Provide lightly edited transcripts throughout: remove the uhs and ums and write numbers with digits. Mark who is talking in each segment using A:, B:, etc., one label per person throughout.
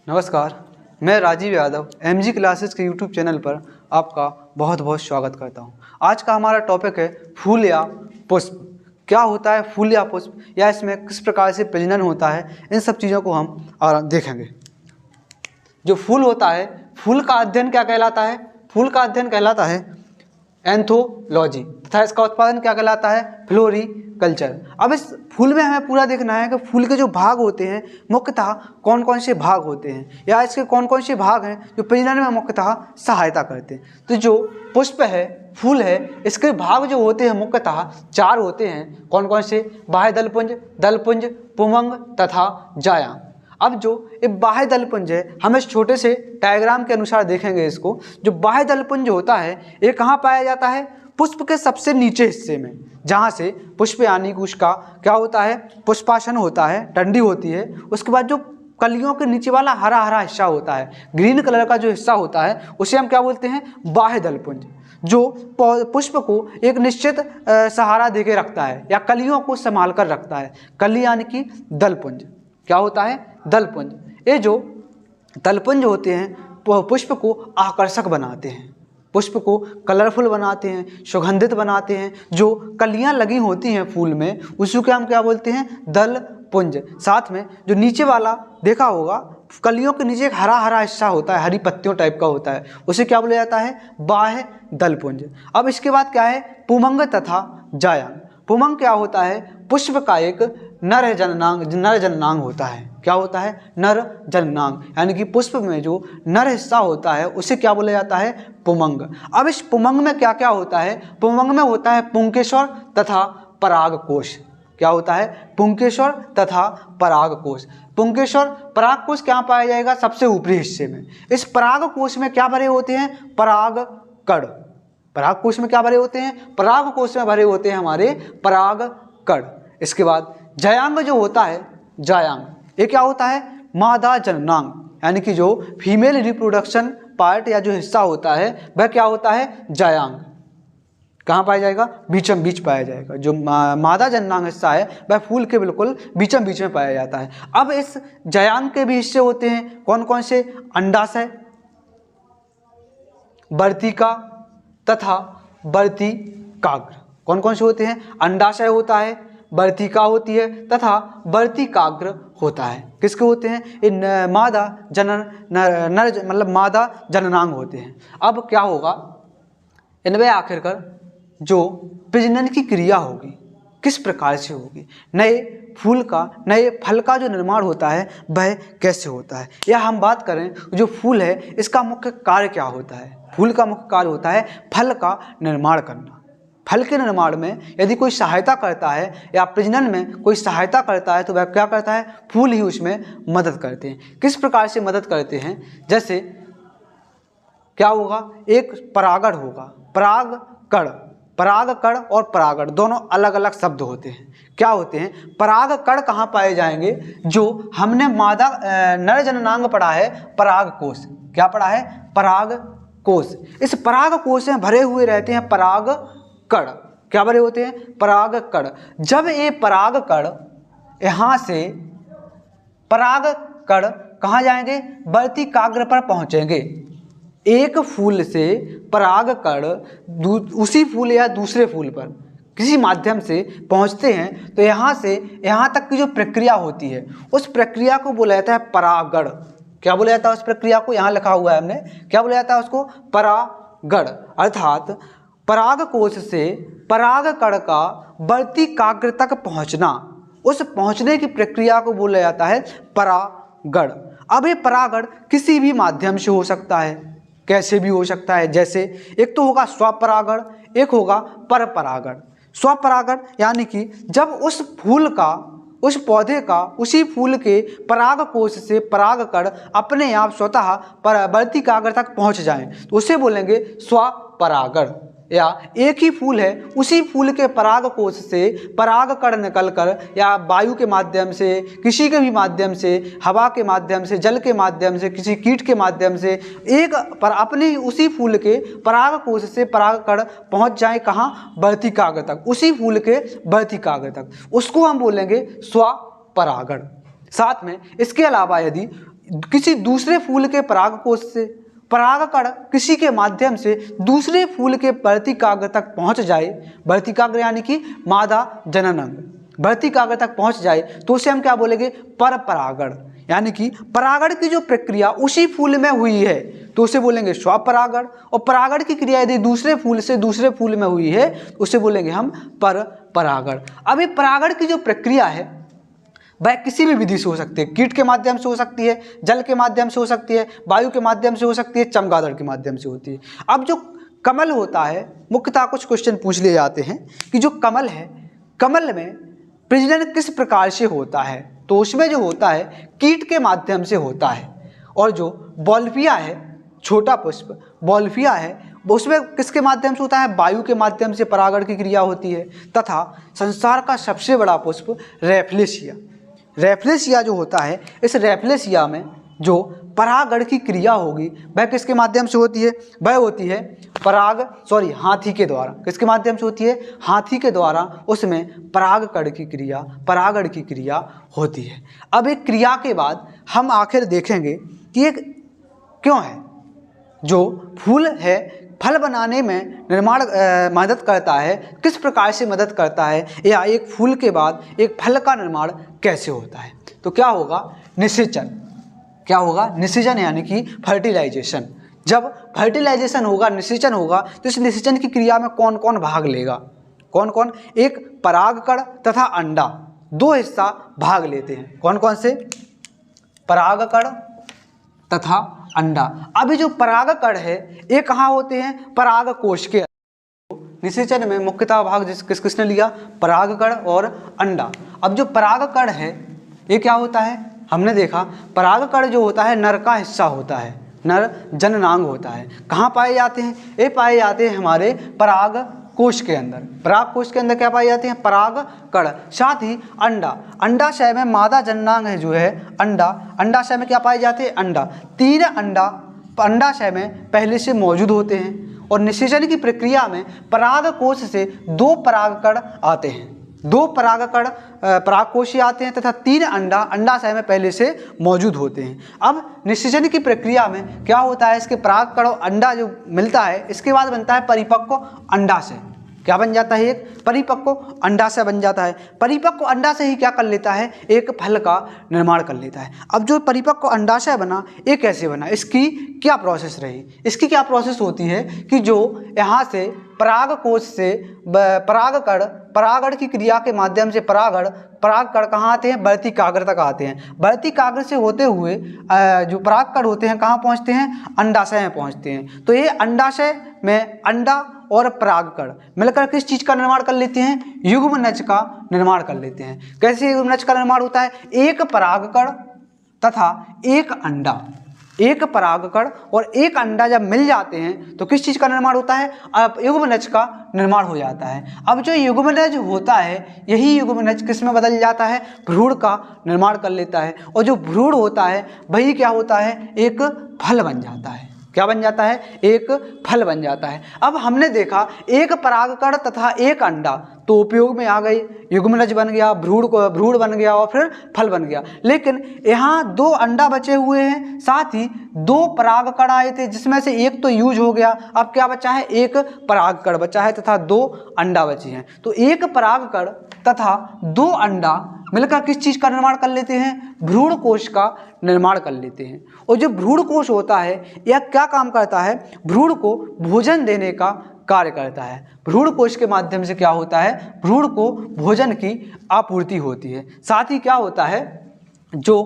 A: नमस्कार, मैं Rajiv Yadav MG classes के यूट्यूब चैनल पर आपका बहुत बहुत स्वागत करता हूं। आज का हमारा टॉपिक है फूल या पुष्प। क्या होता है फूल या पुष्प, या इसमें किस प्रकार से प्रजनन होता है, इन सब चीज़ों को हम और देखेंगे। जो फूल होता है, फूल का अध्ययन क्या कहलाता है? फूल का अध्ययन कहलाता है एंथोलॉजी, तथा इसका उत्पादन क्या कहलाता है? फ्लोरीकल्चर। अब इस फूल में हमें पूरा देखना है कि फूल के जो भाग होते हैं मुख्यतः कौन कौन से भाग होते हैं, या इसके कौन कौन से भाग हैं जो प्रजनन में मुख्यतः सहायता करते हैं। तो जो पुष्प है, फूल है, इसके भाग जो होते हैं मुख्यतः 4 होते हैं। कौन कौन से? बाह्य दलपुंज, दलपुंज, पुंमंग तथा जायांग। अब जो ये बाह्य दलपुंज है, हम इस छोटे से डायग्राम के अनुसार देखेंगे इसको। जो बाह्य दलपुंज होता है ये कहाँ पाया जाता है? पुष्प के सबसे नीचे हिस्से में, जहाँ से पुष्प यानी कि उसका क्या होता है? पुष्पासन होता है, डंडी होती है। उसके बाद जो कलियों के नीचे वाला हरा हरा हिस्सा होता है, ग्रीन कलर का जो हिस्सा होता है, उसे हम क्या बोलते हैं? बाह्य दलपुंज। जो पुष्प को एक निश्चित सहारा देके रखता है या कलियों को संभाल कर रखता है। कली यानी कि दलपुंज। क्या होता है? दलपुंज। ये जो दलपुंज होते हैं पुष्प को आकर्षक बनाते हैं, पुष्प को कलरफुल बनाते हैं, सुगंधित बनाते हैं। जो कलियां लगी होती हैं फूल में, उसको क्या हम क्या बोलते हैं? दलपुंज। साथ में जो नीचे वाला देखा होगा, कलियों के नीचे एक हरा हरा हिस्सा होता है, हरी पत्तियों टाइप का होता है, उसे क्या बोला जाता है? बाह्य दलपुंज। अब इसके बाद क्या है? पुंमंग तथा जायांग। पुंमंग क्या होता है? पुष्प का एक नर जननांग होता है। क्या होता है? नर जननांग। यानी कि पुष्प में जो नर हिस्सा होता है उसे क्या बोला जाता है? पुंमंग। अब इस पुंमंग में क्या क्या होता है? पुंमंग में होता है पुंकेसर तथा परागकोश। क्या होता है? पुंकेसर तथा परागकोश। पुंकेसर परागकोश क्या पाया जाएगा? सबसे ऊपरी हिस्से में। इस परागकोश में क्या भरे होते हैं? परागकण। परागकोश में क्या भरे होते हैं? परागकोश में भरे होते हैं हमारे परागकण। इसके बाद जायांग जो होता है, जायांग ये क्या होता है? मादा जननांग। यानी कि जो फीमेल रिप्रोडक्शन पार्ट या जो हिस्सा होता है वह क्या होता है? जायांग। कहाँ पाया जाएगा? बीचम बीच पाया जाएगा। जो मादा जननांग हिस्सा है वह फूल के बिल्कुल बीचम बीच में पाया जाता है। अब इस जायांग के भी हिस्से होते हैं। कौन कौन से? अंडाशय, वर्तिका तथा वर्तिकाग्र। कौन कौन से होते हैं? अंडाशय होता है, वर्तिका होती है तथा वर्तिकाग्र होता है। किसके होते हैं? इन मादा जनन नर मतलब मादा जननांग होते हैं। अब क्या होगा? इनमें आखिरकार जो प्रजनन की क्रिया होगी किस प्रकार से होगी, नए फूल का, नए फल का जो निर्माण होता है वह कैसे होता है, या हम बात करें जो फूल है इसका मुख्य कार्य क्या होता है? फूल का मुख्य कार्य होता है फल का निर्माण करना। फल के निर्माण में यदि कोई सहायता करता है या प्रजनन में कोई सहायता करता है तो वह क्या करता है? फूल ही उसमें मदद करते हैं। किस प्रकार से मदद करते हैं? जैसे क्या होगा? एक परागण होगा, परागकण। परागकण और परागण दोनों अलग अलग शब्द होते हैं। क्या होते हैं? परागकण कहाँ पाए जाएंगे? जो हमने मादा नर जननांग पढ़ा है परागकोश। क्या पढ़ा है? परागकोश। इस परागकोश में भरे हुए रहते हैं परागकण। क्या भरे होते हैं? परागकण। जब ये परागकण यहाँ से परागकण कहाँ जाएंगे? वर्तिकाग्र पर पहुँचेंगे। एक फूल से परागकण उसी फूल या दूसरे फूल पर किसी माध्यम से पहुंचते हैं तो यहाँ से यहाँ तक की जो प्रक्रिया होती है उस प्रक्रिया को बोला जाता है परागण। क्या बोला जाता है उस प्रक्रिया को? यहाँ लिखा हुआ है हमने, क्या बोला जाता है उसको? परागण। अर्थात परागकोश से परागकण का वर्तिकाग्र तक पहुँचना, उस पहुँचने की प्रक्रिया को बोला जाता है परागण। अब ये परागण किसी भी माध्यम से हो सकता है, कैसे भी हो सकता है। जैसे एक तो होगा स्वपरागण, एक होगा परपरागण। स्वपरागण यानी कि जब उस फूल का, उस पौधे का, उसी फूल के परागकोश से परागकण अपने आप स्वतः वर्तिकाग्र तक पहुंच जाएं तो उसे बोलेंगे स्वपरागण। या एक ही फूल है, उसी फूल के परागकोश से परागकण निकलकर या वायु के माध्यम से, किसी के भी माध्यम से, हवा के माध्यम से, जल के माध्यम से, किसी कीट के माध्यम से एक पर अपने उसी फूल के परागकोश से परागकण पहुंच जाए कहाँ? वर्तिकाग्र तक, उसी फूल के वर्तिकाग्र तक, उसको हम बोलेंगे स्वपरागण। साथ में इसके अलावा यदि किसी दूसरे फूल के परागकोश से परागकण किसी के माध्यम से दूसरे फूल के वर्तिकाग्र तक पहुंच जाए, वर्तिकाग्र यानी कि मादा जनन अंग, वर्तिकाग्र तक पहुंच जाए तो उसे हम क्या बोलेंगे, पर परागण। यानी कि परागण की जो प्रक्रिया उसी फूल में हुई है तो उसे बोलेंगे स्वपरागण, और परागण की क्रिया यदि दूसरे फूल से दूसरे फूल में हुई है तो उसे बोलेंगे हम पर परागण। अब ये परागण की जो प्रक्रिया है वह किसी भी विधि से हो सकती है, कीट के माध्यम से हो सकती है, जल के माध्यम से हो सकती है, वायु के माध्यम से हो सकती है, चमगादड़ के माध्यम से होती है। अब जो कमल होता है, मुख्यतः कुछ क्वेश्चन पूछ लिए जाते हैं कि जो कमल है, कमल में प्रजनन किस प्रकार से होता है, तो उसमें जो होता है कीट के माध्यम से होता है। और जो बॉल्फिया है, छोटा पुष्प बॉल्फिया है, उसमें किसके माध्यम से होता है, वायु के माध्यम से परागण की क्रिया होती है। तथा संसार का सबसे बड़ा पुष्प रैफ्लेशिया, रैफ्लेशिया जो होता है, इस रैफ्लेशिया में जो परागण की क्रिया होगी वह किसके माध्यम से होती है, वह होती है हाथी के द्वारा। किसके माध्यम से होती है, हाथी के द्वारा उसमें परागण की क्रिया होती है। अब एक क्रिया के बाद हम आखिर देखेंगे कि एक क्यों है जो फूल है फल बनाने में निर्माण मदद करता है, किस प्रकार से मदद करता है, या एक फूल के बाद एक फल का निर्माण कैसे होता है। तो क्या होगा, निषेचन। क्या होगा, निषेचन यानी कि फर्टिलाइजेशन। जब फर्टिलाइजेशन होगा, निषेचन होगा, तो इस निषेचन की क्रिया में कौन कौन भाग लेगा, कौन कौन, एक परागकण तथा अंडा, दो हिस्सा भाग लेते हैं। कौन कौन से, परागकण तथा अंडा। अभी जो परागकण है ये कहाँ होते हैं, परागकोश के। निषेचन में मुख्यतः भाग किसने लिया, परागकण और अंडा। अब जो परागकण है ये क्या होता है, हमने देखा परागकण जो होता है नर का हिस्सा होता है, नर जननांग होता है। कहाँ पाए जाते हैं, ये पाए जाते हैं हमारे परागकोश के अंदर। परागकोश के अंदर क्या पाए जाते हैं, परागकण। साथ ही अंडा, अंडाशय में मादा जननांग है जो है अंडा, अंडाशय में क्या पाए जाते हैं, अंडा। 3 अंडा अंडाशय में पहले से मौजूद होते हैं। और निषेचन की प्रक्रिया में परागकोश से 2 परागकण आते हैं, 2 परागकण परागकोशी आते हैं तथा 3 अंडा अंडाशय में पहले से मौजूद होते हैं। अब निषेचन की प्रक्रिया में क्या होता है, इसके परागकण और अंडा जो मिलता है इसके बाद बनता है परिपक्व अंडाशय। क्या बन जाता है, एक परिपक्व अंडाशय बन जाता है। परिपक्व अंडाशय ही क्या कर लेता है, एक फल का निर्माण कर लेता है। अब जो परिपक्व अंडाशय बना ये कैसे बना, इसकी क्या प्रोसेस रही, इसकी क्या प्रोसेस होती है कि जो यहाँ से परागकोश से परागकण, परागण की क्रिया के माध्यम से परागकण कहाँ आते हैं, वर्तिकाग्र तक आते हैं। वर्तिकाग्र से होते हुए जो परागकण होते हैं कहाँ पहुँचते हैं, अंडाशय में पहुँचते हैं। तो ये अंडाशय में अंडा और परागकण मिलकर किस चीज़ का निर्माण कर लेते हैं, युग्मनज का निर्माण कर लेते हैं। कैसे युग्मनज का निर्माण होता है, एक परागकण तथा एक अंडा, एक परागकण और एक अंडा जब मिल जाते हैं तो किस चीज़ का निर्माण होता है, अब युग्मनज का निर्माण हो जाता है। अब जो युग्मनज होता है यही युग्मनज किस में बदल जाता है, भ्रूण का निर्माण कर लेता है। और जो भ्रूण होता है वही क्या होता है, एक फल बन जाता है। क्या बन जाता है, एक फल बन जाता है। अब हमने देखा एक परागकण तथा एक अंडा तो उपयोग में आ गई, युग्मनज बन गया, भ्रूण बन गया और फिर फल बन गया। लेकिन यहाँ 2 अंडा बचे हुए हैं, साथ ही 2 परागकण आए थे जिसमें से एक तो यूज हो गया। अब क्या बचा है, एक परागकण बचा है तथा 2 अंडा बचे हैं। तो एक परागकण तथा 2 अंडा मिलकर किस चीज़ का निर्माण कर लेते हैं, भ्रूण कोश का निर्माण कर लेते हैं। और जो भ्रूण कोश होता है यह क्या काम करता है, भ्रूण को भोजन देने का कार्य करता है। भ्रूण कोश के माध्यम से क्या होता है, भ्रूण को भोजन की आपूर्ति होती है। साथ ही क्या होता है, जो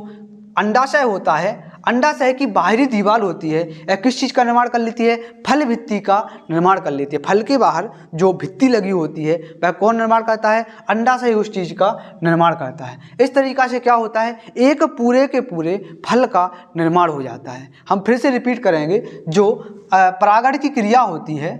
A: अंडाशय होता है, अंडाशय की बाहरी दीवार होती है या किस चीज़ का निर्माण कर लेती है, फल भित्ति का निर्माण कर लेती है। फल के बाहर जो भित्ति लगी होती है वह कौन निर्माण करता है, अंडाशय उस चीज़ का निर्माण करता है। इस तरीक़ा से क्या होता है, एक पूरे के पूरे फल का निर्माण हो जाता है। हम फिर से रिपीट करेंगे, जो परागण की क्रिया होती है,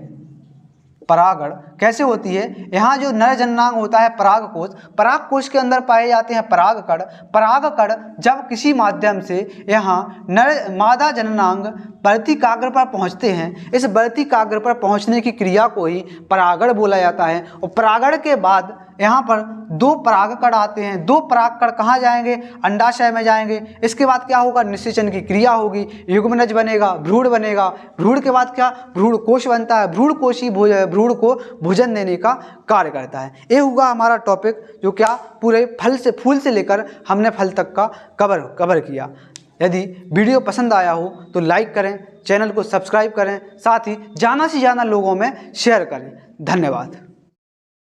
A: परागण कैसे होती है, यहाँ जो नर जननांग होता है परागकोश, परागकोश के अंदर पाए जाते हैं परागकण। परागकण जब किसी माध्यम से यहाँ नर मादा जननांग वर्तिकाग्र पर पहुँचते हैं, इस वर्तिकाग्र पर पहुँचने की क्रिया को ही परागण बोला जाता है। और परागण के बाद यहाँ पर 2 परागकण आते हैं। 2 परागकण कहाँ जाएंगे? अंडाशय में जाएंगे। इसके बाद क्या होगा? निषेचन की क्रिया होगी, युग्मनज बनेगा, भ्रूण बनेगा। भ्रूण के बाद क्या? भ्रूण कोश बनता है। भ्रूण कोश ही भ्रूण को भोजन देने का कार्य करता है। ये होगा हमारा टॉपिक, जो क्या पूरे फूल से लेकर हमने फल तक का कवर किया। यदि वीडियो पसंद आया हो तो लाइक करें, चैनल को सब्सक्राइब करें, साथ ही ज़्यादा से ज़्यादा लोगों में शेयर करें। धन्यवाद।